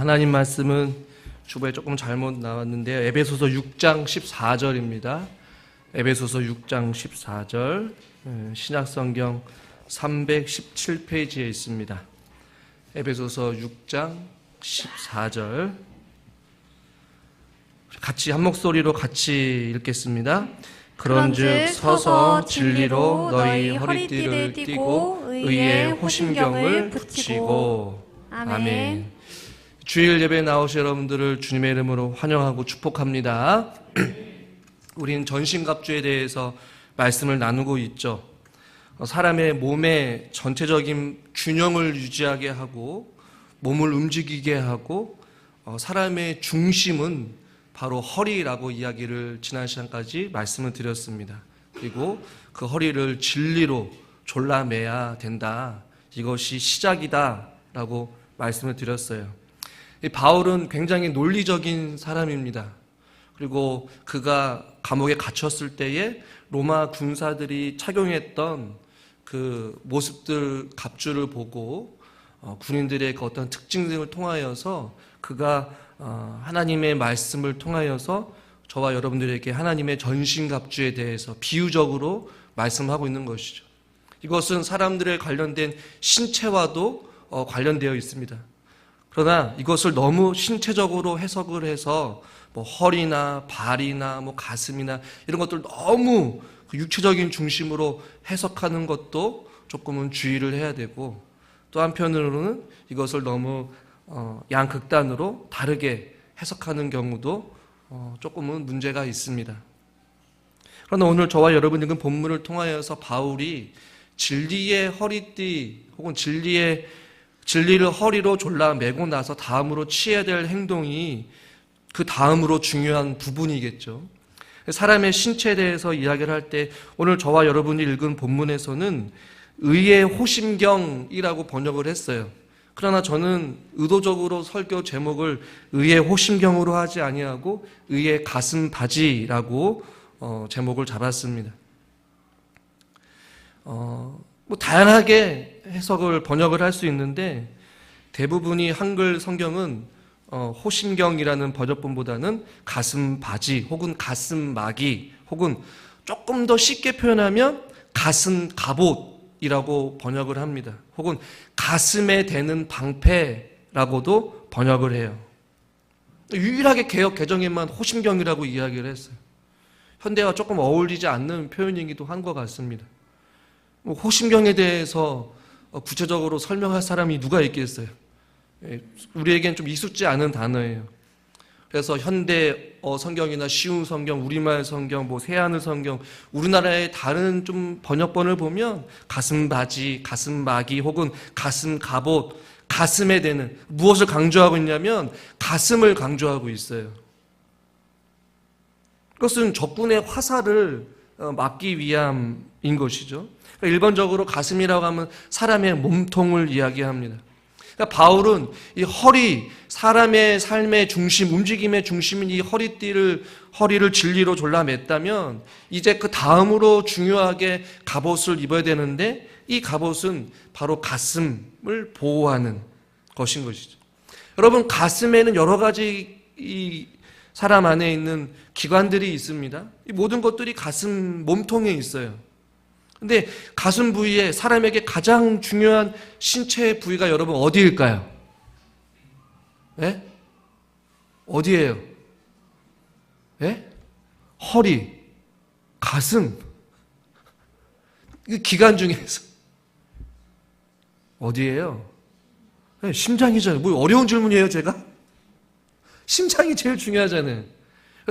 하나님 말씀은 주보에 조금 잘못 나왔는데요. 에베소서 6장 14절입니다. 에베소서 6장 14절 신약성경 317페이지에 있습니다. 에베소서 6장 14절 같이 한 목소리로 같이 읽겠습니다. 그런즉 서서 진리로 너희 허리띠를 띠고 의의 호심경을 붙이고. 아멘. 주일 예배에 나오신 여러분들을 주님의 이름으로 환영하고 축복합니다. 우리는 전신갑주에 대해서 말씀을 나누고 있죠. 사람의 몸의 전체적인 균형을 유지하게 하고 몸을 움직이게 하고 사람의 중심은 바로 허리라고 이야기를 지난 시간까지 말씀을 드렸습니다. 그리고 그 허리를 진리로 졸라매야 된다. 이것이 시작이다 라고 말씀을 드렸어요. 바울은 굉장히 논리적인 사람입니다. 그리고 그가 감옥에 갇혔을 때에 로마 군사들이 착용했던 그 모습들, 갑주를 보고 군인들의 그 어떤 특징 등을 통하여서 그가 하나님의 말씀을 통하여서 저와 여러분들에게 하나님의 전신갑주에 대해서 비유적으로 말씀하고 있는 것이죠. 이것은 사람들의 관련된 신체와도 관련되어 있습니다. 그러나 이것을 너무 신체적으로 해석을 해서 뭐 허리나 발이나 뭐 가슴이나 이런 것들 너무 육체적인 중심으로 해석하는 것도 조금은 주의를 해야 되고, 또 한편으로는 이것을 너무 양극단으로 다르게 해석하는 경우도 조금은 문제가 있습니다. 그러나 오늘 저와 여러분 읽은 본문을 통하여서 바울이 진리의 허리띠 혹은 진리를 허리로 졸라매고 나서 다음으로 취해야 될 행동이 그 다음으로 중요한 부분이겠죠. 사람의 신체에 대해서 이야기를 할 때 오늘 저와 여러분이 읽은 본문에서는 의의 호심경이라고 번역을 했어요. 그러나 저는 의도적으로 설교 제목을 의의 호심경으로 하지 아니하고 의의 가슴바지라고 제목을 잡았습니다. 다양하게 해석을 번역을 할 수 있는데 대부분이 한글 성경은 호심경이라는 번역본보다는 가슴바지 혹은 가슴막이 혹은 조금 더 쉽게 표현하면 가슴갑옷이라고 번역을 합니다. 혹은 가슴에 대는 방패라고도 번역을 해요. 유일하게 개역 개정에만 호심경이라고 이야기를 했어요. 현대와 조금 어울리지 않는 표현이기도 한 것 같습니다. 호심경에 대해서 구체적으로 설명할 사람이 누가 있겠어요? 우리에겐 좀 익숙지 않은 단어예요. 그래서 현대어 성경이나 쉬운 성경, 우리말 성경, 새하늘 성경, 우리나라의 다른 좀 번역본을 보면 가슴바지, 가슴막이 혹은 가슴갑옷, 가슴에 대는, 무엇을 강조하고 있냐면 가슴을 강조하고 있어요. 그것은 적군의 화살을 막기 위함인 것이죠. 일반적으로 가슴이라고 하면 사람의 몸통을 이야기합니다. 그러니까 바울은 이 허리, 사람의 삶의 중심, 움직임의 중심인 이 허리를 진리로 졸라맸다면 이제 그 다음으로 중요하게 갑옷을 입어야 되는데 이 갑옷은 바로 가슴을 보호하는 것인 것이죠. 여러분, 가슴에는 여러 가지 이 사람 안에 있는 기관들이 있습니다. 이 모든 것들이 가슴 몸통에 있어요. 근데 가슴 부위에 사람에게 가장 중요한 신체 부위가 여러분 어디일까요? 예? 어디예요? 예? 허리, 가슴. 이 기관 중에서 어디예요? 예, 심장이잖아요. 뭐 어려운 질문이에요, 제가? 심장이 제일 중요하잖아요.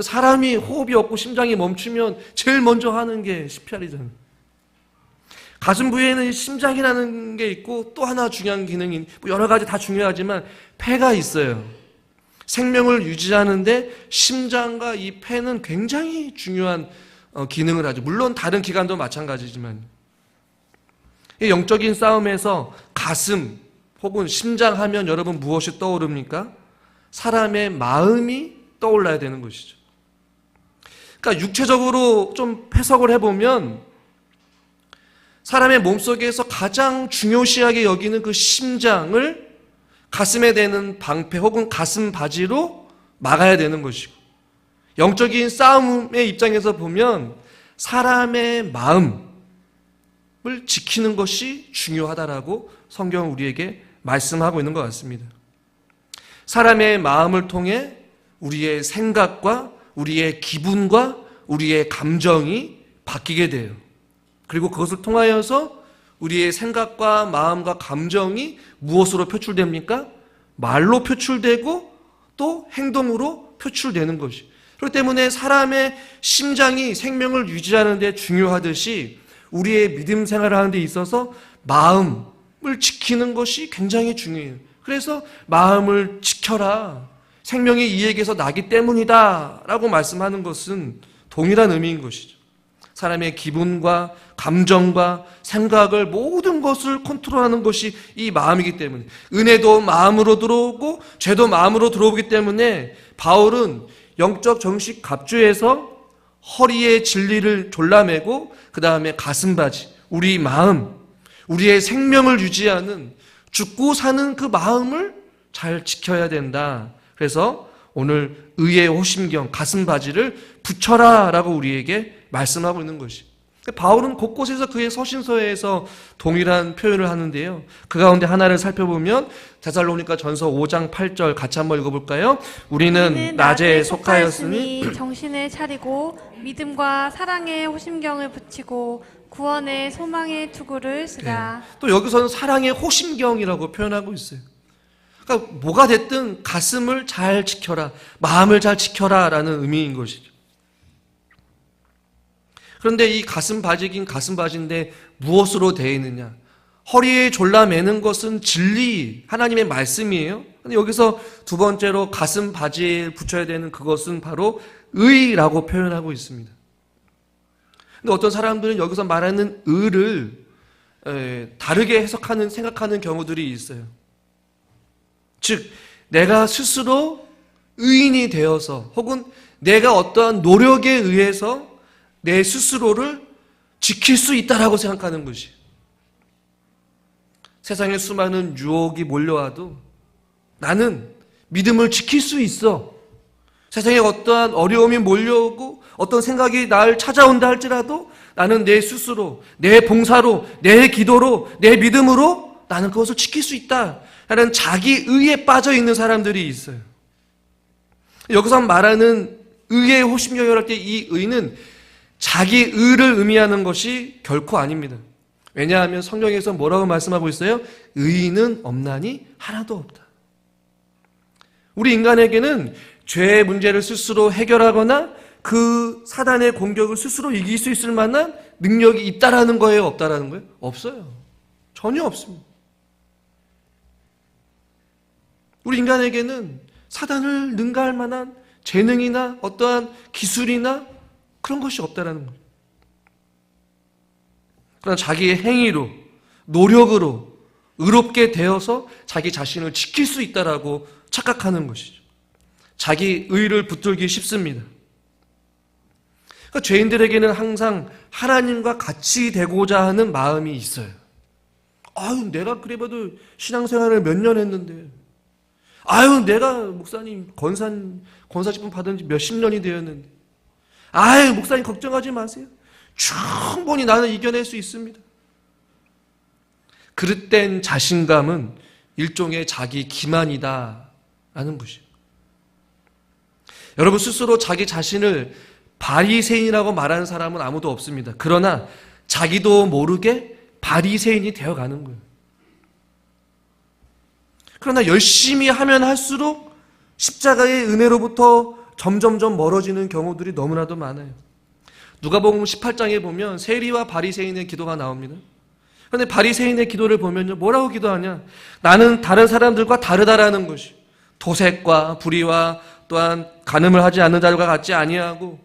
사람이 호흡이 없고 심장이 멈추면 제일 먼저 하는 게 CPR이잖아요. 가슴 부위에는 심장이라는 게 있고 또 하나 중요한 기능이 여러 가지 다 중요하지만 폐가 있어요. 생명을 유지하는데 심장과 이 폐는 굉장히 중요한 기능을 하죠. 물론 다른 기관도 마찬가지지만 영적인 싸움에서 가슴 혹은 심장 하면 여러분 무엇이 떠오릅니까? 사람의 마음이 떠올라야 되는 것이죠. 그러니까 육체적으로 좀 해석을 해보면 사람의 몸속에서 가장 중요시하게 여기는 그 심장을 가슴에 대는 방패 혹은 가슴 바지로 막아야 되는 것이고, 영적인 싸움의 입장에서 보면 사람의 마음을 지키는 것이 중요하다라고 성경은 우리에게 말씀하고 있는 것 같습니다. 사람의 마음을 통해 우리의 생각과 우리의 기분과 우리의 감정이 바뀌게 돼요. 그리고 그것을 통하여서 우리의 생각과 마음과 감정이 무엇으로 표출됩니까? 말로 표출되고 또 행동으로 표출되는 것이. 그렇기 때문에 사람의 심장이 생명을 유지하는 데 중요하듯이 우리의 믿음 생활을 하는 데 있어서 마음을 지키는 것이 굉장히 중요해요. 그래서 마음을 지켜라. 생명이 이에게서 나기 때문이다 라고 말씀하는 것은 동일한 의미인 것이죠. 사람의 기분과 감정과 생각을 모든 것을 컨트롤하는 것이 이 마음이기 때문에, 은혜도 마음으로 들어오고 죄도 마음으로 들어오기 때문에 바울은 영적 정식 갑주에서 허리에 진리를 졸라매고 그 다음에 가슴바지, 우리 마음, 우리의 생명을 유지하는 죽고 사는 그 마음을 잘 지켜야 된다. 그래서 오늘 의의 호심경, 가슴바지를 붙여라 라고 우리에게 말씀하고 있는 것이. 바울은 곳곳에서 그의 서신서에서 동일한 표현을 하는데요. 그 가운데 하나를 살펴보면 데살로니가 전서 5장 8절 같이 한번 읽어볼까요? 우리는 낮에 속하였으니 정신을 차리고 믿음과 사랑의 호심경을 붙이고 구원의 소망의 투구를 쓰라. 네. 또 여기서는 사랑의 호심경이라고 표현하고 있어요. 그러니까 뭐가 됐든 가슴을 잘 지켜라, 마음을 잘 지켜라 라는 의미인 것이죠. 그런데 이 가슴 바지긴 가슴 바지인데 무엇으로 되어 있느냐? 허리에 졸라매는 것은 진리, 하나님의 말씀이에요. 근데 여기서 두 번째로 가슴 바지에 붙여야 되는 그것은 바로 의라고 표현하고 있습니다. 근데 어떤 사람들은 여기서 말하는 의를 다르게 해석하는, 생각하는 경우들이 있어요. 즉, 내가 스스로 의인이 되어서 혹은 내가 어떠한 노력에 의해서 내 스스로를 지킬 수 있다라고 생각하는 것이. 세상에 수많은 유혹이 몰려와도 나는 믿음을 지킬 수 있어. 세상에 어떠한 어려움이 몰려오고 어떤 생각이 날 찾아온다 할지라도 나는 내 스스로, 내 봉사로, 내 기도로, 내 믿음으로 나는 그것을 지킬 수 있다 하는 자기 의에 빠져 있는 사람들이 있어요. 여기서 말하는 의의 호심경을 할 때 이 의는 자기 의를 의미하는 것이 결코 아닙니다. 왜냐하면 성경에서 뭐라고 말씀하고 있어요? 의인은 없나니 하나도 없다. 우리 인간에게는 죄의 문제를 스스로 해결하거나 그 사단의 공격을 스스로 이길 수 있을 만한 능력이 있다라는 거예요? 없다라는 거예요? 없어요. 전혀 없습니다. 우리 인간에게는 사단을 능가할 만한 재능이나 어떠한 기술이나 그런 것이 없다라는 거예요. 그러나 자기의 행위로, 노력으로 의롭게 되어서 자기 자신을 지킬 수 있다라고 착각하는 것이죠. 자기 의를 붙들기 쉽습니다. 그러니까 죄인들에게는 항상 하나님과 같이 되고자 하는 마음이 있어요. 아유, 내가 그래봐도 신앙생활을 몇 년 했는데, 아유, 내가 목사님 권사직분 받은 지 몇십 년이 되었는데, 아유, 목사님 걱정하지 마세요. 충분히 나는 이겨낼 수 있습니다. 그릇된 자신감은 일종의 자기 기만이다 라는 것이에요. 여러분, 스스로 자기 자신을 바리새인이라고 말하는 사람은 아무도 없습니다. 그러나 자기도 모르게 바리새인이 되어가는 거예요. 그러나 열심히 하면 할수록 십자가의 은혜로부터 점점점 멀어지는 경우들이 너무나도 많아요. 누가복음 18장에 보면 세리와 바리새인의 기도가 나옵니다. 그런데 바리새인의 기도를 보면요, 뭐라고 기도하냐? 나는 다른 사람들과 다르다라는 것이. 도색과 불의와 또한 간음을 하지 않는 자들과 같지 아니하고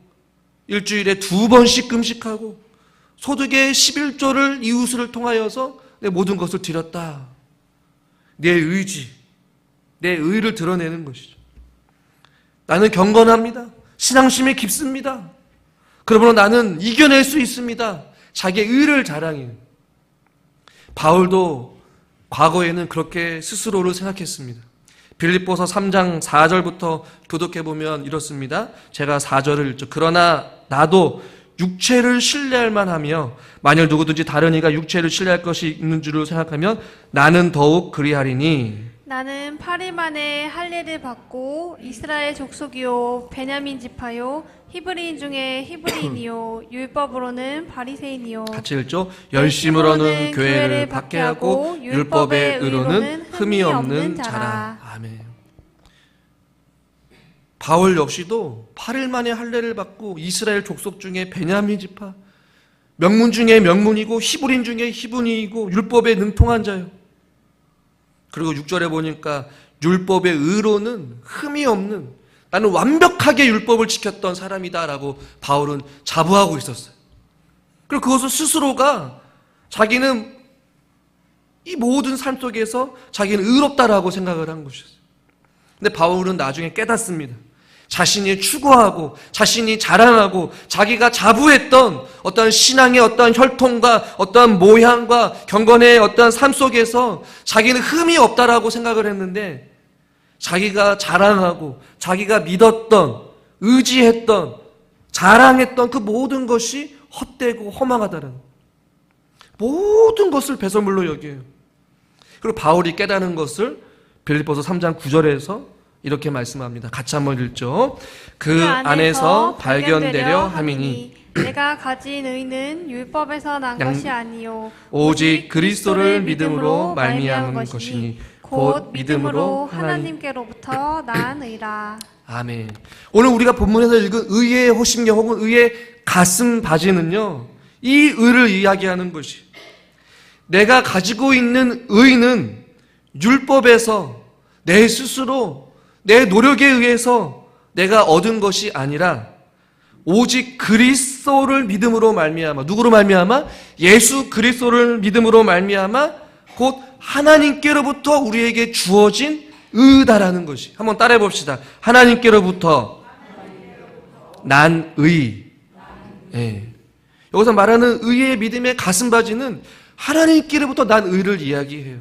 일주일에 2번씩 금식하고 소득의 11조를 이웃을 통하여서 내 모든 것을 드렸다. 내 의지, 내 의를 드러내는 것이죠. 나는 경건합니다. 신앙심이 깊습니다. 그러므로 나는 이겨낼 수 있습니다. 자기의 의를 자랑해요. 바울도 과거에는 그렇게 스스로를 생각했습니다. 빌립보서 3장 4절부터 교독해보면 이렇습니다. 제가 4절을 읽죠. 그러나 나도 육체를 신뢰할 만하며 만일 누구든지 다른 이가 육체를 신뢰할 것이 있는 줄을 생각하면 나는 더욱 그리하리니 나는 8일 만에 할례를 받고 이스라엘 족속이요 베냐민 지파요 히브리인 중에 히브리인이요 율법으로는 바리새인이요 같이 읽죠. 열심으로는 교회를 박해하고 율법의 의로는 흠이 없는 자라. 아멘. 바울 역시도 8일 만에 할례를 받고 이스라엘 족속 중에 베냐민 지파, 명문 중에 명문이고 히브리인 중에 히브리이고 율법에 능통한 자요. 그리고 6절에 보니까 율법의 의로는 흠이 없는, 나는 완벽하게 율법을 지켰던 사람이다라고 바울은 자부하고 있었어요. 그리고 그것을 스스로가 자기는 이 모든 삶 속에서 자기는 의롭다라고 생각을 한 것이었어요. 근데 바울은 나중에 깨닫습니다. 자신이 추구하고 자신이 자랑하고 자기가 자부했던 어떤 신앙의 어떤 혈통과 어떤 모양과 경건의 어떤 삶 속에서 자기는 흠이 없다라고 생각을 했는데 자기가 자랑하고 자기가 믿었던 의지했던 자랑했던 그 모든 것이 헛되고 허망하다는 모든 것을 배설물로 여겨요. 그리고 바울이 깨닫는 것을 빌립보서 3장 9절에서 이렇게 말씀합니다. 같이 한번 읽죠. 그 안에서 발견되려 함이니 내가 가진 의는 율법에서 난 것이 아니요 오직 그리스도를 믿음으로 말미암은 것이니 곧 믿음으로 하나님께로부터 난 의라. 아멘. 오늘 우리가 본문에서 읽은 의의 호심경 혹은 의의 가슴 바지는요, 이 의를 이야기하는 것이, 내가 가지고 있는 의는 율법에서 내 스스로 내 노력에 의해서 내가 얻은 것이 아니라 오직 그리스도를 믿음으로 말미암아, 누구로 말미암아? 예수 그리스도를 믿음으로 말미암아 곧 하나님께로부터 우리에게 주어진 의다라는 것이. 한번 따라해 봅시다. 하나님께로부터 난 의. 예. 여기서 말하는 의의 믿음의 가슴바지는 하나님께로부터 난 의를 이야기해요.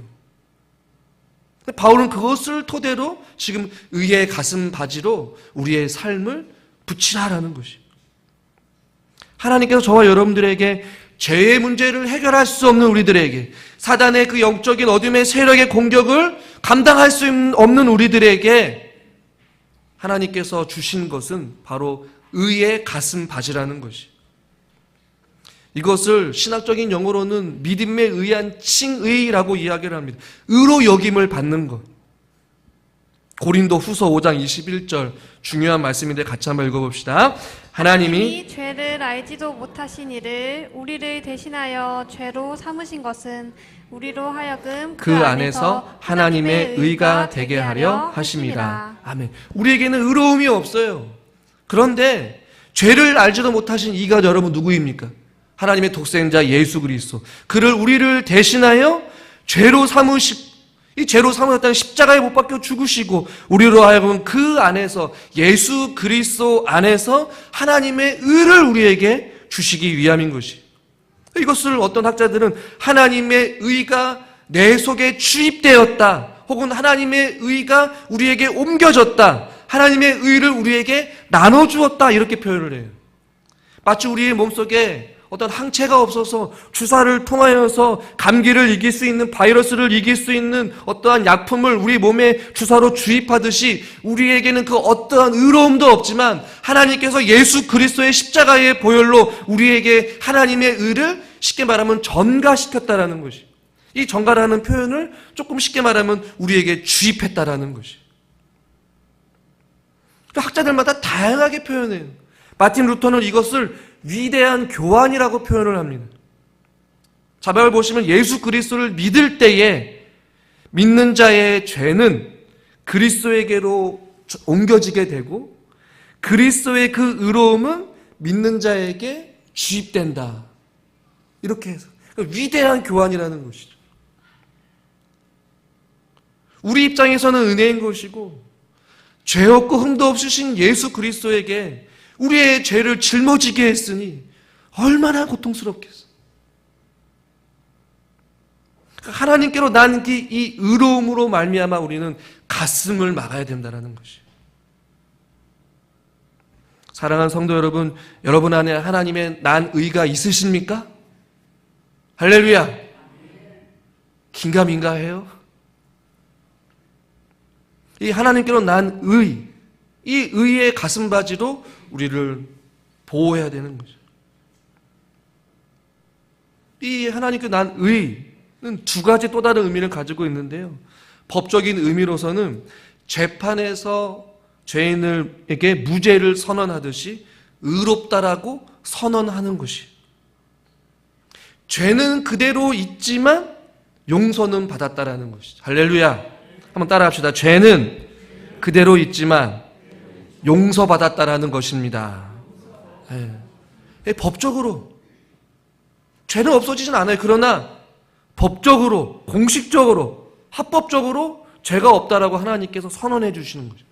바울은 그것을 토대로 지금 의의 가슴바지로 우리의 삶을 붙이라라는 것이. 하나님께서 저와 여러분들에게 죄의 문제를 해결할 수 없는 우리들에게, 사단의 그 영적인 어둠의 세력의 공격을 감당할 수 없는 우리들에게 하나님께서 주신 것은 바로 의의 가슴바지라는 것이. 이것을 신학적인 용어로는 믿음에 의한 칭의라고 이야기를 합니다. 의로 여김을 받는 것. 고린도 후서 5장 21절 중요한 말씀인데 같이 한번 읽어봅시다. 하나님이 죄를 알지도 못하신 이를 우리를 대신하여 죄로 삼으신 것은 우리로 하여금 그 안에서 하나님의 의가 되게 하려 하심이라. 아멘. 우리에게는 의로움이 없어요. 그런데 죄를 알지도 못하신 이가 여러분 누구입니까? 하나님의 독생자 예수 그리스도. 그를 우리를 대신하여 죄로 삼으시고, 이 죄로 삼으셨다는 십자가에 못 박혀 죽으시고 우리로 하여금 그 안에서 예수 그리스도 안에서 하나님의 의를 우리에게 주시기 위함인 것이. 이것을 어떤 학자들은 하나님의 의가 내 속에 주입되었다, 혹은 하나님의 의가 우리에게 옮겨졌다, 하나님의 의를 우리에게 나눠주었다, 이렇게 표현을 해요. 마치 우리의 몸속에 어떤 항체가 없어서 주사를 통하여서 감기를 이길 수 있는, 바이러스를 이길 수 있는 어떠한 약품을 우리 몸에 주사로 주입하듯이 우리에게는 그 어떠한 의로움도 없지만 하나님께서 예수 그리스도의 십자가의 보혈로 우리에게 하나님의 의를 쉽게 말하면 전가시켰다라는 것이. 이 전가라는 표현을 조금 쉽게 말하면 우리에게 주입했다라는 것이. 학자들마다 다양하게 표현해요. 마틴 루터는 이것을 위대한 교환이라고 표현을 합니다. 자백을 보시면 예수 그리스도를 믿을 때에 믿는 자의 죄는 그리스도에게로 옮겨지게 되고 그리스도의 그 의로움은 믿는 자에게 주입된다. 이렇게 해서 위대한 교환이라는 것이죠. 우리 입장에서는 은혜인 것이고 죄 없고 흠도 없으신 예수 그리스도에게 우리의 죄를 짊어지게 했으니 얼마나 고통스럽겠어. 하나님께로 난 이 의로움으로 말미암아 우리는 가슴을 막아야 된다는 것이. 사랑하는 성도 여러분, 여러분 안에 하나님의 난 의가 있으십니까? 할렐루야. 긴가민가해요? 이 하나님께로 난 의, 이 의의 가슴바지로 우리를 보호해야 되는 거죠. 이 하나님께 난 의는 두 가지 또 다른 의미를 가지고 있는데요. 법적인 의미로서는 재판에서 죄인에게 무죄를 선언하듯이 의롭다라고 선언하는 것이. 죄는 그대로 있지만 용서는 받았다라는 것이죠. 할렐루야. 한번 따라합시다. 죄는 그대로 있지만 용서받았다라는 것입니다. 네. 법적으로 죄는 없어지진 않아요. 그러나 법적으로, 공식적으로, 합법적으로 죄가 없다라고 하나님께서 선언해 주시는 거죠.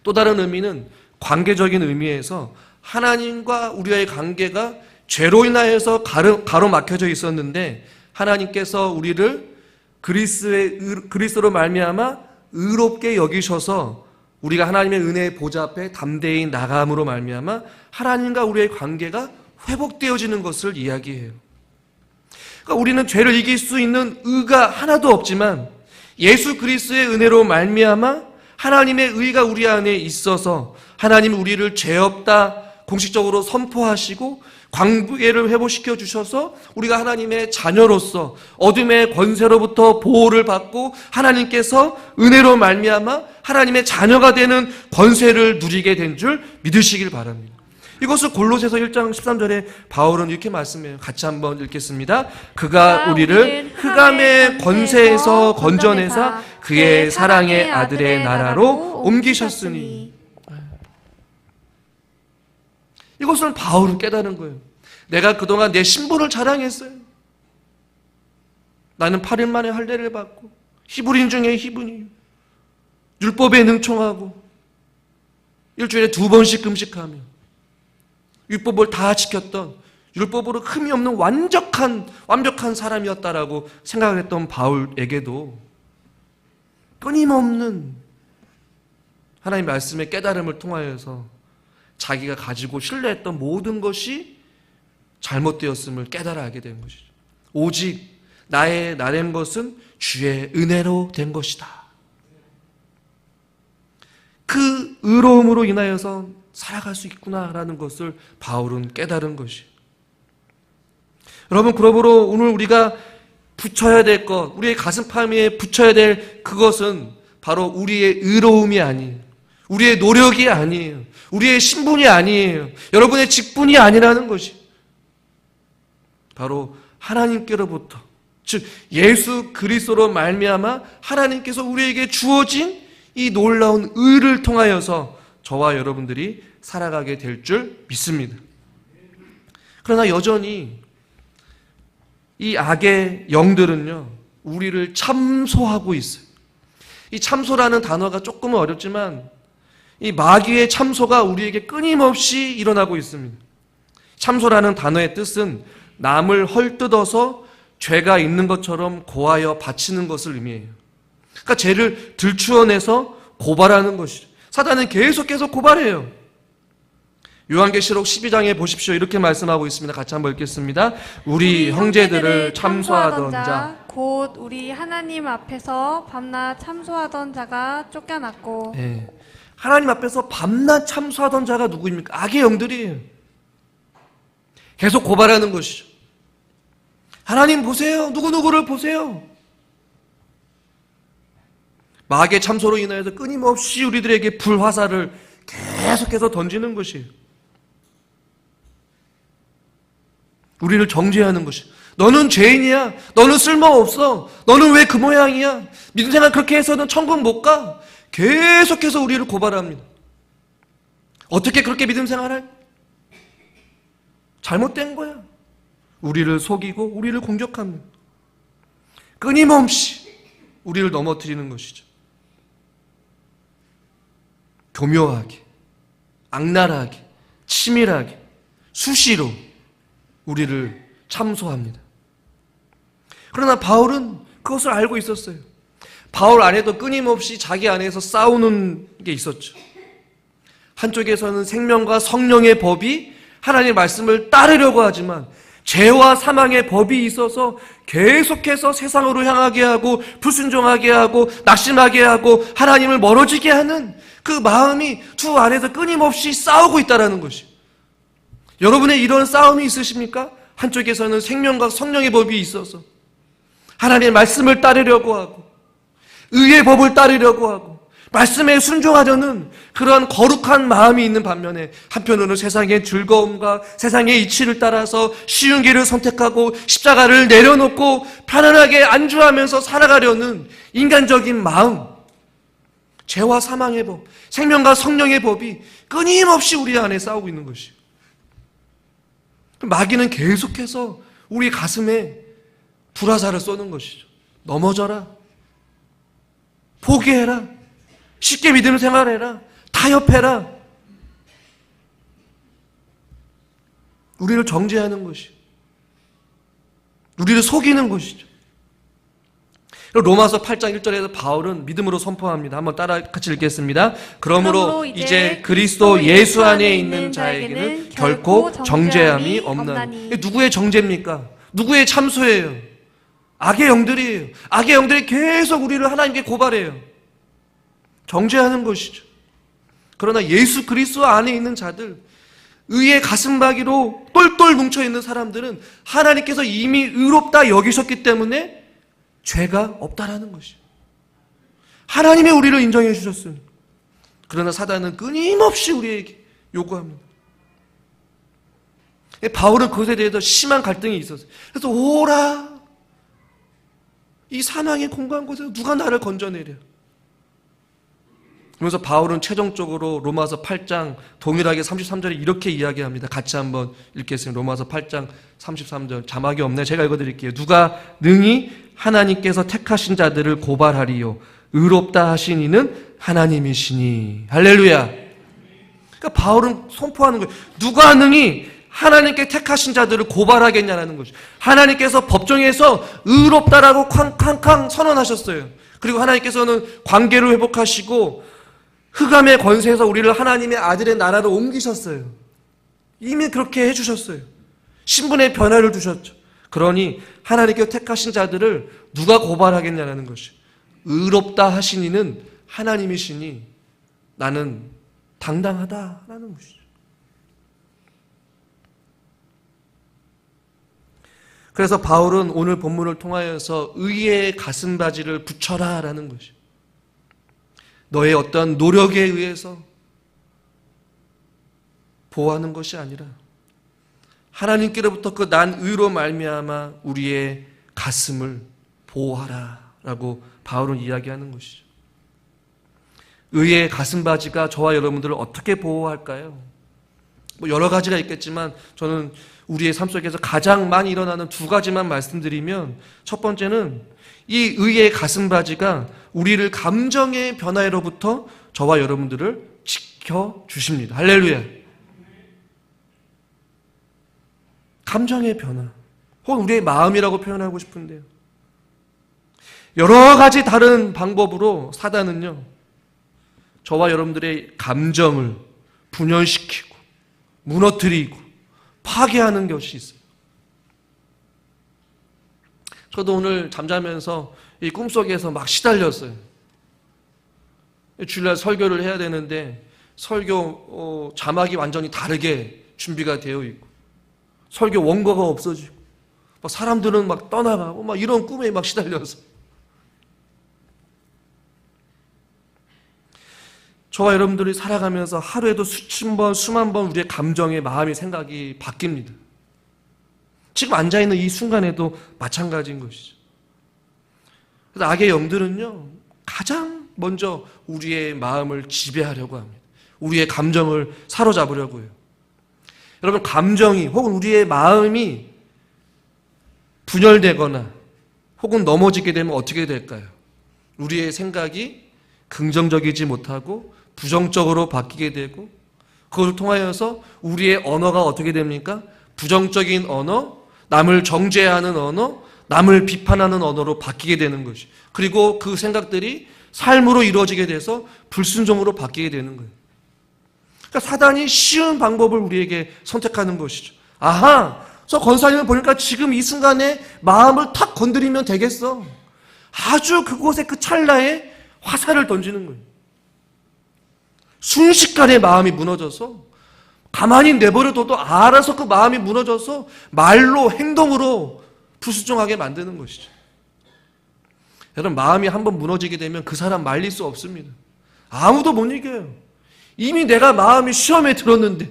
또 다른 의미는 관계적인 의미에서 하나님과 우리의 관계가 죄로 인하여서 가로막혀져 있었는데 하나님께서 우리를 그리스도로 말미암아 의롭게 여기셔서 우리가 하나님의 은혜의 보좌 앞에 담대히 나감으로 말미암아 하나님과 우리의 관계가 회복되어지는 것을 이야기해요. 그러니까 우리는 죄를 이길 수 있는 의가 하나도 없지만 예수 그리스도의 은혜로 말미암아 하나님의 의가 우리 안에 있어서 하나님 우리를 죄 없다 공식적으로 선포하시고 관계를 회복시켜 주셔서 우리가 하나님의 자녀로서 어둠의 권세로부터 보호를 받고 하나님께서 은혜로 말미암아 하나님의 자녀가 되는 권세를 누리게 된 줄 믿으시길 바랍니다. 이것을 골로새서 1장 13절에 바울은 이렇게 말씀해요. 같이 한번 읽겠습니다. 그가 우리를 흑암의 권세에서 건져내사 그의 사랑의 아들의 나라로 옮기셨으니. 이것을 바울은 깨달은 거예요. 내가 그동안 내 신분을 자랑했어요. 나는 8일 만에 할례를 받고 히브리인 중에 히브리인, 율법에 능총하고 일주일에 2번씩 금식하며 율법을 다 지켰던 율법으로 흠이 없는 완벽한 사람이었다라고 생각을 했던 바울에게도 끊임없는 하나님의 말씀의 깨달음을 통하여서 자기가 가지고 신뢰했던 모든 것이 잘못되었음을 깨달아 알게 된 것이죠. 오직 나의 나된 것은 주의 은혜로 된 것이다. 그 의로움으로 인하여서 살아갈 수 있구나라는 것을 바울은 깨달은 것이. 여러분, 그러므로 오늘 우리가 붙여야 될 것, 우리의 가슴팍에 붙여야 될 그것은 바로 우리의 의로움이 아니에요. 우리의 노력이 아니에요. 우리의 신분이 아니에요. 여러분의 직분이 아니라는 것이. 바로 하나님께로부터, 즉 예수 그리스도로 말미암아 하나님께서 우리에게 주어진 이 놀라운 의를 통하여서 저와 여러분들이 살아가게 될 줄 믿습니다. 그러나 여전히 이 악의 영들은요, 우리를 참소하고 있어요. 이 참소라는 단어가 조금은 어렵지만 이 마귀의 참소가 우리에게 끊임없이 일어나고 있습니다. 참소라는 단어의 뜻은 남을 헐뜯어서 죄가 있는 것처럼 고하여 바치는 것을 의미해요. 그러니까 죄를 들추어내서 고발하는 것이죠. 사단은 계속해서 고발해요. 요한계시록 12장에 보십시오. 이렇게 말씀하고 있습니다. 같이 한번 읽겠습니다. 우리 형제들을 참소하던 자, 곧 우리 하나님 앞에서 밤낮 참소하던 자가 쫓겨났고. 네. 하나님 앞에서 밤낮 참소하던 자가 누구입니까? 악의 영들이에요. 계속 고발하는 것이죠. 하나님 보세요. 누구누구를 보세요. 마귀의 참소로 인하여서 끊임없이 우리들에게 불화살을 계속해서 던지는 것이에요. 우리를 정죄하는 것이. 너는 죄인이야. 너는 쓸모없어. 너는 왜 그 모양이야. 믿음 생활 그렇게 해서는 천국 못 가. 계속해서 우리를 고발합니다. 어떻게 그렇게 믿음 생활을? 잘못된 거야. 우리를 속이고 우리를 공격합니다. 끊임없이 우리를 넘어뜨리는 것이죠. 교묘하게, 악랄하게, 치밀하게, 수시로 우리를 참소합니다. 그러나 바울은 그것을 알고 있었어요. 바울 안에도 끊임없이 자기 안에서 싸우는 게 있었죠. 한쪽에서는 생명과 성령의 법이 하나님의 말씀을 따르려고 하지만 죄와 사망의 법이 있어서 계속해서 세상으로 향하게 하고 불순종하게 하고 낙심하게 하고 하나님을 멀어지게 하는 그 마음이 두 안에서 끊임없이 싸우고 있다는 것이. 여러분의 이런 싸움이 있으십니까? 한쪽에서는 생명과 성령의 법이 있어서 하나님의 말씀을 따르려고 하고 의의 법을 따르려고 하고 말씀에 순종하려는 그런 거룩한 마음이 있는 반면에 한편으로는 세상의 즐거움과 세상의 이치를 따라서 쉬운 길을 선택하고 십자가를 내려놓고 편안하게 안주하면서 살아가려는 인간적인 마음, 죄와 사망의 법, 생명과 성령의 법이 끊임없이 우리 안에 싸우고 있는 것이에요. 마귀는 계속해서 우리 가슴에 불화살을 쏘는 것이죠. 넘어져라. 포기해라. 쉽게 믿음 생활해라. 타협해라. 우리를 정죄하는 것이, 우리를 속이는 것이죠. 로마서 8장 1절에서 바울은 믿음으로 선포합니다. 한번 따라 같이 읽겠습니다. 그러므로 이제 그리스도 예수 안에 있는 자에게는 결코 정죄함이 없나니. 누구의 정죄입니까? 누구의 참소예요? 악의 영들이에요. 악의 영들이 계속 우리를 하나님께 고발해요. 정죄하는 것이죠. 그러나 예수 그리스도 안에 있는 자들, 의의 가슴박이로 똘똘 뭉쳐있는 사람들은 하나님께서 이미 의롭다 여기셨기 때문에 죄가 없다라는 것이에요. 하나님이 우리를 인정해 주셨어요. 그러나 사단은 끊임없이 우리에게 요구합니다. 바울은 그것에 대해서 심한 갈등이 있었어요. 그래서 오라, 이 사망의 공고한 곳에서 누가 나를 건져내려. 그러면서 바울은 최종적으로 로마서 8장 동일하게 33절에 이렇게 이야기합니다. 같이 한번 읽겠습니다. 로마서 8장 33절. 자막이 없네. 제가 읽어드릴게요. 누가 능히 하나님께서 택하신 자들을 고발하리요 의롭다 하신 이는 하나님이시니. 할렐루야. 그러니까 바울은 선포하는 거예요. 누가 능히 하나님께 택하신 자들을 고발하겠냐라는 것이죠. 하나님께서 법정에서 의롭다라고 쾅쾅쾅 선언하셨어요. 그리고 하나님께서는 관계를 회복하시고 흑암의 권세에서 우리를 하나님의 아들의 나라로 옮기셨어요. 이미 그렇게 해주셨어요. 신분의 변화를 두셨죠. 그러니 하나님께서 택하신 자들을 누가 고발하겠냐라는 것이. 의롭다 하신 이는 하나님이시니 나는 당당하다라는 것이죠. 그래서 바울은 오늘 본문을 통하여서 의의 가슴바지를 붙여라라는 것이죠. 너의 어떤 노력에 의해서 보호하는 것이 아니라 하나님께로부터 그 난 의로 말미암아 우리의 가슴을 보호하라라고 바울은 이야기하는 것이죠. 의의 가슴바지가 저와 여러분들을 어떻게 보호할까요? 여러 가지가 있겠지만 저는 우리의 삶 속에서 가장 많이 일어나는 두 가지만 말씀드리면, 첫 번째는 이 의의 가슴바지가 우리를 감정의 변화로부터 저와 여러분들을 지켜주십니다. 할렐루야. 감정의 변화, 혹은 우리의 마음이라고 표현하고 싶은데요, 여러 가지 다른 방법으로 사단은요 저와 여러분들의 감정을 분열시키고 무너뜨리고 파괴하는 것이 있어요. 저도 오늘 잠자면서 이 꿈속에서 막 시달렸어요. 주일날 설교를 해야 되는데 설교 자막이 완전히 다르게 준비가 되어 있고 설교 원고가 없어지고 막 사람들은 막 떠나가고 막 이런 꿈에 막 시달려서 저와 여러분들이 살아가면서 하루에도 수천 번, 수만 번 우리의 감정의 마음의 생각이 바뀝니다. 지금 앉아있는 이 순간에도 마찬가지인 것이죠. 그래서 악의 영들은요 가장 먼저 우리의 마음을 지배하려고 합니다. 우리의 감정을 사로잡으려고 해요. 여러분, 감정이 혹은 우리의 마음이 분열되거나 혹은 넘어지게 되면 어떻게 될까요? 우리의 생각이 긍정적이지 못하고 부정적으로 바뀌게 되고, 그것을 통하여서 우리의 언어가 어떻게 됩니까? 부정적인 언어, 남을 정죄하는 언어, 남을 비판하는 언어로 바뀌게 되는 것이. 그리고 그 생각들이 삶으로 이루어지게 돼서 불순종으로 바뀌게 되는 거예요. 그러니까 사단이 쉬운 방법을 우리에게 선택하는 것이죠. 아하, 저 권사님을 보니까 지금 이 순간에 마음을 탁 건드리면 되겠어. 아주 그곳에 그 찰나에 화살을 던지는 거예요. 순식간에 마음이 무너져서 가만히 내버려둬도 알아서 그 마음이 무너져서 말로 행동으로 불순종하게 만드는 것이죠. 여러분, 마음이 한번 무너지게 되면 그 사람 말릴 수 없습니다. 아무도 못 이겨요. 이미 내가 마음이 시험에 들었는데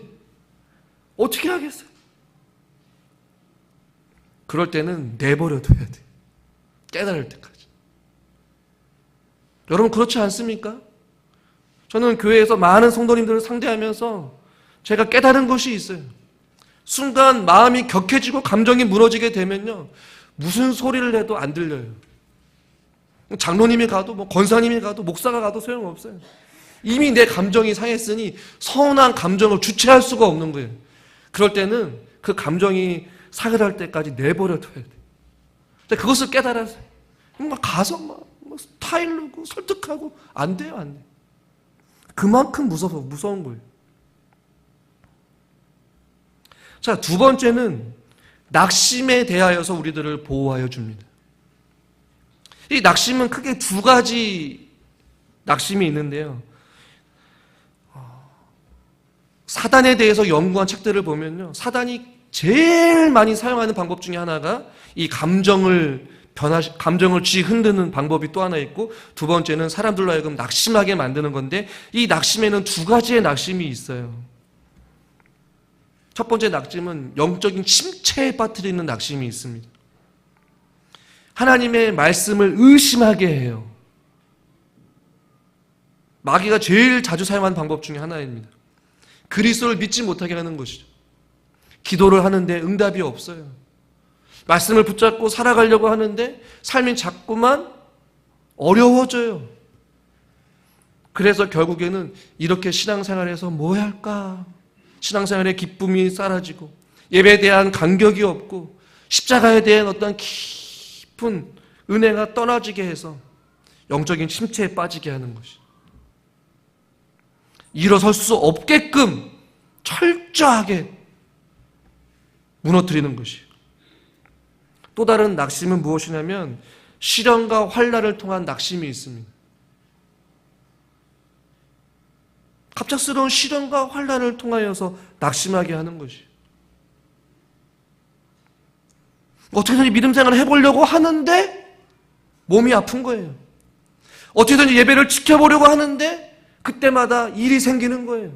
어떻게 하겠어요? 그럴 때는 내버려둬야 돼. 깨달을 때까지. 여러분, 그렇지 않습니까? 저는 교회에서 많은 성도님들을 상대하면서 제가 깨달은 것이 있어요. 순간 마음이 격해지고 감정이 무너지게 되면요, 무슨 소리를 해도 안 들려요. 장로님이 가도 권사님이 가도 목사가 가도 소용없어요. 이미 내 감정이 상했으니 서운한 감정을 주체할 수가 없는 거예요. 그럴 때는 그 감정이 사그랄 때까지 내버려둬야 돼요. 그것을 깨달아서 가서 타일르고 설득하고 안 돼요, 안 돼요. 그만큼 무서운 거예요. 자, 두 번째는 낙심에 대하여서 우리들을 보호하여 줍니다. 이 낙심은 크게 두 가지 낙심이 있는데요. 사단에 대해서 연구한 책들을 보면요, 사단이 제일 많이 사용하는 방법 중에 하나가 이 감정을 흔드는 방법이 또 하나 있고, 두 번째는 사람들로 하여금 낙심하게 만드는 건데, 이 낙심에는 두 가지의 낙심이 있어요. 첫 번째 낙심은 영적인 침체에 빠뜨리는 낙심이 있습니다. 하나님의 말씀을 의심하게 해요. 마귀가 제일 자주 사용하는 방법 중에 하나입니다. 그리스도를 믿지 못하게 하는 것이죠. 기도를 하는데 응답이 없어요. 말씀을 붙잡고 살아가려고 하는데 삶이 자꾸만 어려워져요. 그래서 결국에는 이렇게 신앙생활에서 뭐 할까? 신앙생활의 기쁨이 사라지고 예배에 대한 간격이 없고 십자가에 대한 어떤 깊은 은혜가 떠나지게 해서 영적인 침체에 빠지게 하는 것이. 일어설 수 없게끔 철저하게 무너뜨리는 것이. 또 다른 낙심은 무엇이냐면 시련과 환난을 통한 낙심이 있습니다. 갑작스러운 시련과 환난을 통하여서 낙심하게 하는 것이. 어떻게든지 믿음 생활을 해보려고 하는데 몸이 아픈 거예요. 어떻게든지 예배를 지켜보려고 하는데 그때마다 일이 생기는 거예요.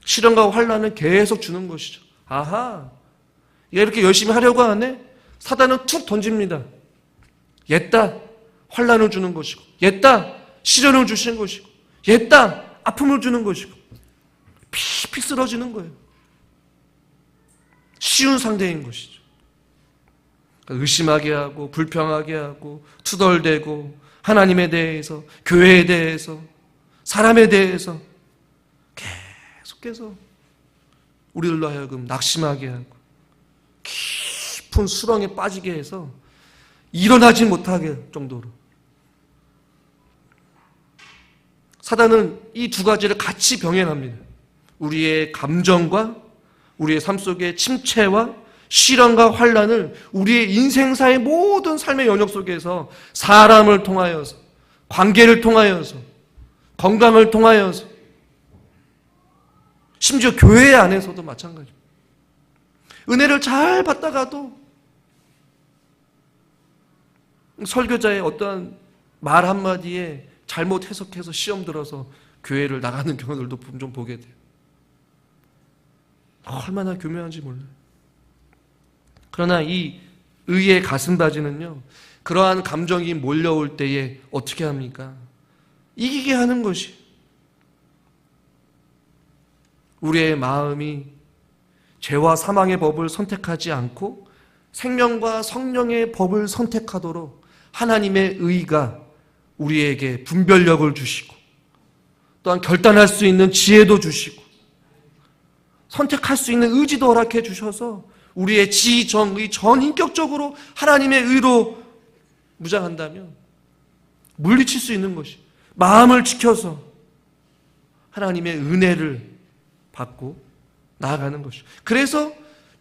시련과 환난은 계속 주는 것이죠. 아하, 얘 이렇게 열심히 하려고 하네? 사단은 툭 던집니다. 옛다 환난을 주는 것이고, 옛다 시련을 주시는 것이고, 옛다 아픔을 주는 것이고, 피피 쓰러지는 거예요. 쉬운 상대인 것이죠. 의심하게 하고 불평하게 하고 투덜대고 하나님에 대해서, 교회에 대해서, 사람에 대해서 계속해서 우리들로 하여금 낙심하게 하고 깊은 수렁에 빠지게 해서 일어나지 못하게 정도로. 사단은 이 두 가지를 같이 병행합니다. 우리의 감정과 우리의 삶 속의 침체와 시련과 환난을 우리의 인생사의 모든 삶의 영역 속에서 사람을 통하여서, 관계를 통하여서, 건강을 통하여서, 심지어 교회 안에서도 마찬가지입니다. 은혜를 잘 받다가도 설교자의 어떠한 말 한마디에 잘못 해석해서 시험 들어서 교회를 나가는 경우들도 좀 보게 돼요. 얼마나 교묘한지 몰라요. 그러나 이 의의 가슴바지는요, 그러한 감정이 몰려올 때에 어떻게 합니까? 이기게 하는 것이. 우리의 마음이 죄와 사망의 법을 선택하지 않고 생명과 성령의 법을 선택하도록 하나님의 의가 우리에게 분별력을 주시고, 또한 결단할 수 있는 지혜도 주시고, 선택할 수 있는 의지도 허락해 주셔서 우리의 지, 정, 의 전인격적으로 하나님의 의로 무장한다면 물리칠 수 있는 것이 마음을 지켜서 하나님의 은혜를 받고 나아가는 것이죠. 그래서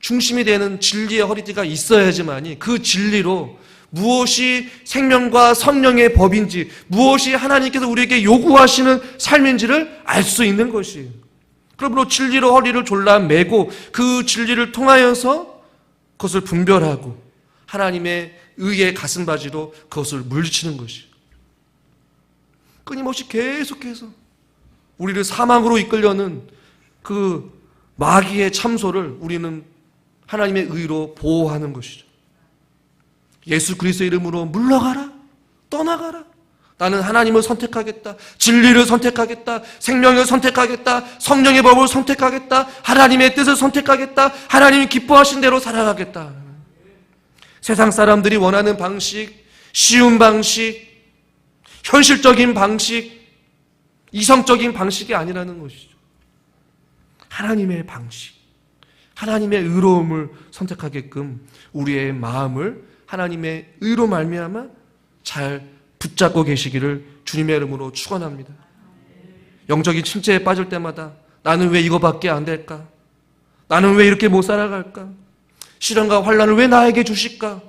중심이 되는 진리의 허리띠가 있어야지만이 그 진리로 무엇이 생명과 성령의 법인지, 무엇이 하나님께서 우리에게 요구하시는 삶인지를 알 수 있는 것이에요. 그러므로 진리로 허리를 졸라 매고 그 진리를 통하여서 그것을 분별하고 하나님의 의의 가슴바지로 그것을 물리치는 것이에요. 끊임없이 계속해서 우리를 사망으로 이끌려는 그 마귀의 참소를 우리는 하나님의 의로 보호하는 것이죠. 예수 그리스도의 이름으로 물러가라, 떠나가라. 나는 하나님을 선택하겠다. 진리를 선택하겠다. 생명을 선택하겠다. 성령의 법을 선택하겠다. 하나님의 뜻을 선택하겠다. 하나님이 기뻐하신 대로 살아가겠다. 세상 사람들이 원하는 방식, 쉬운 방식, 현실적인 방식, 이성적인 방식이 아니라는 것이죠. 하나님의 방식, 하나님의 의로움을 선택하게끔 우리의 마음을 하나님의 의로 말미암아 잘 붙잡고 계시기를 주님의 이름으로 축원합니다. 영적인 침체에 빠질 때마다 나는 왜 이거밖에 안 될까? 나는 왜 이렇게 못 살아갈까? 시련과 환난을 왜 나에게 주실까?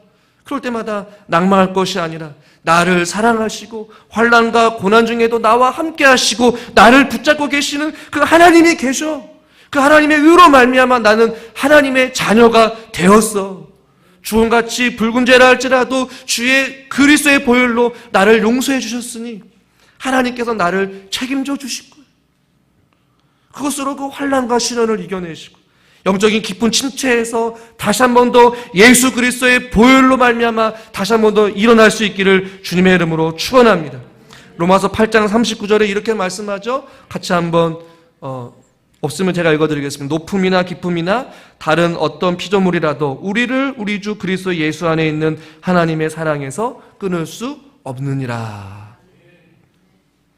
그럴 때마다 낭망할 것이 아니라 나를 사랑하시고 환난과 고난 중에도 나와 함께 하시고 나를 붙잡고 계시는 그 하나님이 계셔. 그 하나님의 의로 말미암아 나는 하나님의 자녀가 되었어. 주홍같이 붉은 죄라 할지라도 주의 그리스도의 보혈로 나를 용서해 주셨으니 하나님께서 나를 책임져 주실 거예요. 그것으로 그 환난과 시련을 이겨내시고 영적인 깊은 침체에서 다시 한 번 더 예수 그리스도의 보혈로 말미암아 다시 한 번 더 일어날 수 있기를 주님의 이름으로 축원합니다. 로마서 8장 39절에 이렇게 말씀하죠. 같이 한번 없으면 제가 읽어드리겠습니다. 높음이나 깊음이나 다른 어떤 피조물이라도 우리를 우리 주 그리스도 예수 안에 있는 하나님의 사랑에서 끊을 수 없느니라.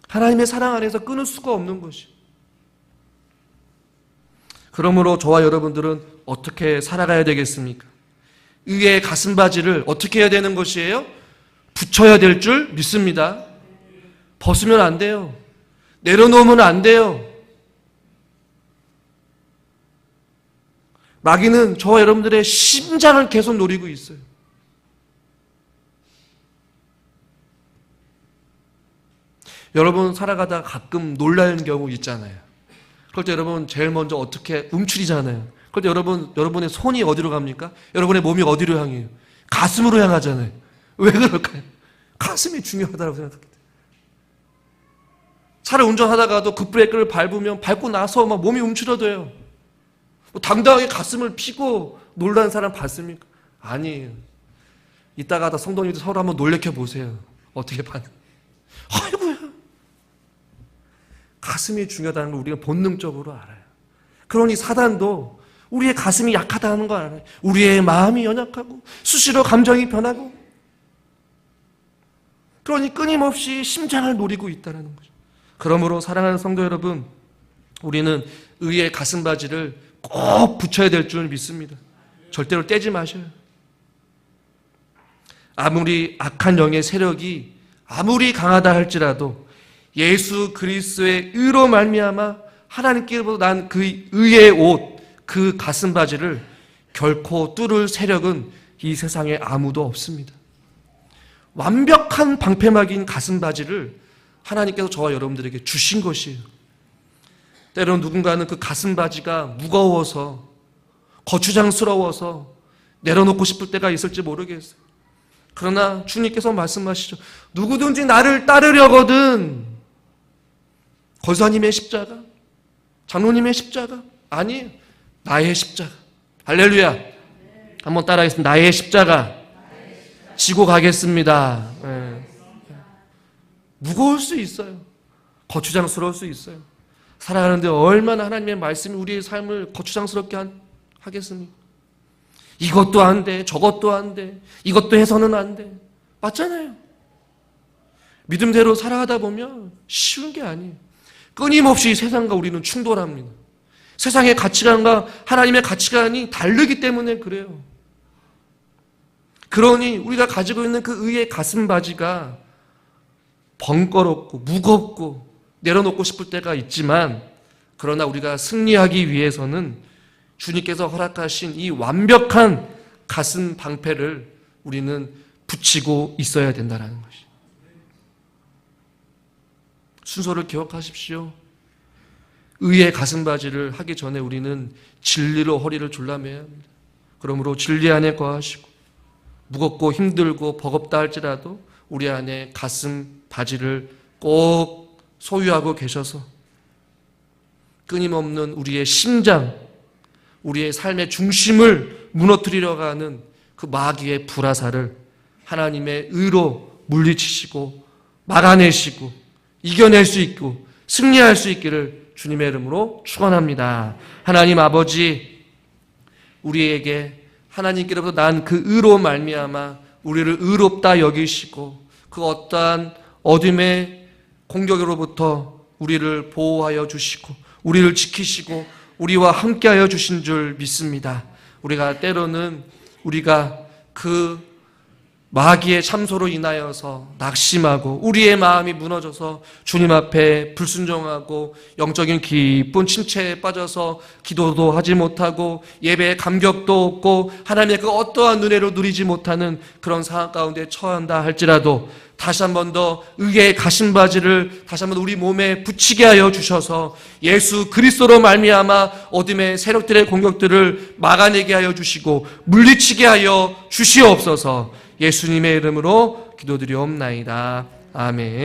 하나님의 사랑 안에서 끊을 수가 없는 것이. 그러므로 저와 여러분들은 어떻게 살아가야 되겠습니까? 의의 가슴바지를 어떻게 해야 되는 것이에요? 붙여야 될 줄 믿습니다. 벗으면 안 돼요. 내려놓으면 안 돼요. 마귀는 저와 여러분들의 심장을 계속 노리고 있어요. 여러분 살아가다가 가끔 놀라는 경우 있잖아요. 그럴 때 여러분 제일 먼저 어떻게 움츠리잖아요. 그럴 때 여러분의 손이 어디로 갑니까? 여러분의 몸이 어디로 향해요? 가슴으로 향하잖아요. 왜 그럴까요? 가슴이 중요하다고 생각합니다. 차를 운전하다가도 급브레이크를 밟고 나서 막 몸이 움츠러져요. 당당하게 가슴을 피고 놀란 사람 봤습니까? 아니에요. 이따가 다 성도님들 서로 한번 놀래켜 보세요. 어떻게 반응? 아이고야. 가슴이 중요하다는 걸 우리가 본능적으로 알아요. 그러니 사단도 우리의 가슴이 약하다는 걸 알아요. 우리의 마음이 연약하고 수시로 감정이 변하고 그러니 끊임없이 심장을 노리고 있다는 거죠. 그러므로 사랑하는 성도 여러분, 우리는 의의 가슴바지를 꼭 붙여야 될 줄 믿습니다. 절대로 떼지 마셔요. 아무리 악한 영의 세력이 아무리 강하다 할지라도 예수 그리스도의 의로 말미암아 하나님께로부터 난 그 의의 옷, 그 가슴바지를 결코 뚫을 세력은 이 세상에 아무도 없습니다. 완벽한 방패막인 가슴바지를 하나님께서 저와 여러분들에게 주신 것이에요. 때로는 누군가는 그 가슴바지가 무거워서 거추장스러워서 내려놓고 싶을 때가 있을지 모르겠어요. 그러나 주님께서 말씀하시죠. 누구든지 나를 따르려거든 권사님의 십자가, 장로님의 십자가 아니에요. 나의 십자가. 할렐루야. 한번 따라하겠습니다. 나의 십자가 지고 가겠습니다. 네. 무거울 수 있어요. 거추장스러울 수 있어요. 살아가는데 얼마나 하나님의 말씀이 우리의 삶을 거추장스럽게 하겠습니까? 이것도 안 돼, 저것도 안 돼, 이것도 해서는 안 돼. 맞잖아요. 믿음대로 살아가다 보면 쉬운 게 아니에요. 끊임없이 세상과 우리는 충돌합니다. 세상의 가치관과 하나님의 가치관이 다르기 때문에 그래요. 그러니 우리가 가지고 있는 그 의의 가슴바지가 번거롭고 무겁고 내려놓고 싶을 때가 있지만, 그러나 우리가 승리하기 위해서는 주님께서 허락하신 이 완벽한 가슴 방패를 우리는 붙이고 있어야 된다는 것이. 순서를 기억하십시오. 의의 가슴바지를 하기 전에 우리는 진리로 허리를 졸라매야 합니다. 그러므로 진리 안에 거하시고 무겁고 힘들고 버겁다 할지라도 우리 안에 가슴 바지를 꼭 소유하고 계셔서 끊임없는 우리의 심장, 우리의 삶의 중심을 무너뜨리려고 하는 그 마귀의 불화살을 하나님의 의로 물리치시고 막아내시고 이겨낼 수 있고 승리할 수 있기를 주님의 이름으로 축원합니다. 하나님 아버지, 우리에게 하나님께로부터 난 그 의로 말미암아 우리를 의롭다 여기시고 그 어떠한 어둠의 공격으로부터 우리를 보호하여 주시고 우리를 지키시고 우리와 함께하여 주신 줄 믿습니다. 우리가 때로는 우리가 그 마귀의 참소로 인하여서 낙심하고 우리의 마음이 무너져서 주님 앞에 불순종하고 영적인 깊은 침체에 빠져서 기도도 하지 못하고 예배에 감격도 없고 하나님의 그 어떠한 은혜로 누리지 못하는 그런 상황 가운데 처한다 할지라도 다시 한 번 더 의의 가심바지를 다시 한 번 우리 몸에 붙이게 하여 주셔서 예수 그리스도로 말미암아 어둠의 세력들의 공격들을 막아내게 하여 주시고 물리치게 하여 주시옵소서. 예수님의 이름으로 기도드리옵나이다. 아멘.